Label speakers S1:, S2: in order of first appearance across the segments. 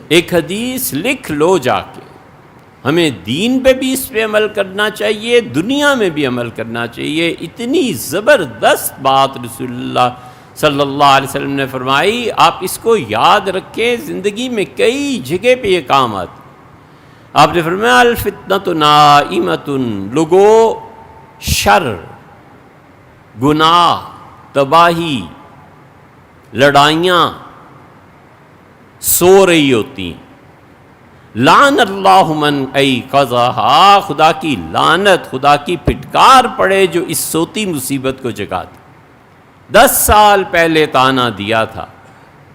S1: ایک حدیث لکھ لو جا کے، ہمیں دین پہ بھی اس پہ عمل کرنا چاہیے، دنیا میں بھی عمل کرنا چاہیے۔ اتنی زبردست بات رسول اللہ صلی اللہ علیہ وسلم نے فرمائی، آپ اس کو یاد رکھیں، زندگی میں کئی جگہ پہ یہ کام آتی۔ آپ نے فرمایا الفتنۃ نائمۃ، لوگو شر، گناہ، تباہی، لڑائیاں سو رہی ہوتی ہیں، لعن اللہ من ایقظھا، خدا کی لعنت، خدا کی پھٹکار پڑے جو اس سوتی مصیبت کو جگاتی۔ 10 سال پہلے تانا دیا تھا،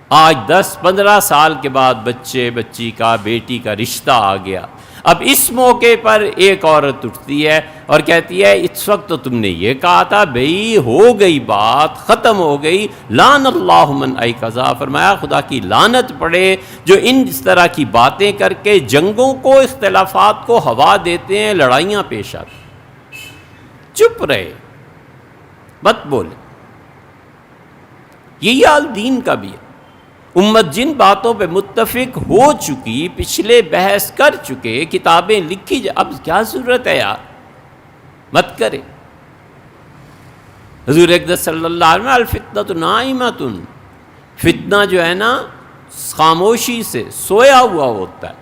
S1: آج 10-15 سال کے بعد بچے بچی کا، بیٹی کا رشتہ آ گیا۔ اب اس موقع پر ایک عورت اٹھتی ہے اور کہتی ہے اس وقت تو تم نے یہ کہا تھا، بھئی ہو گئی بات، ختم ہو گئی، لعن اللہ من ایقظھا، فرمایا خدا کی لعنت پڑے جو اس طرح کی باتیں کر کے جنگوں کو، اختلافات کو ہوا دیتے ہیں، لڑائیاں پیش آتی۔ چپ رہے، مت بولے۔ یہی حال دین کا بھی ہے۔ امت جن باتوں پہ متفق ہو چکی، پچھلے بحث کر چکے، کتابیں لکھی، اب کیا ضرورت ہے یار، مت کرے۔ حضور اقدس صلی اللہ علیہ وسلم الفتنۃ نائمۃ، فتنہ جو ہے نا خاموشی سے سویا ہوا ہوتا ہے،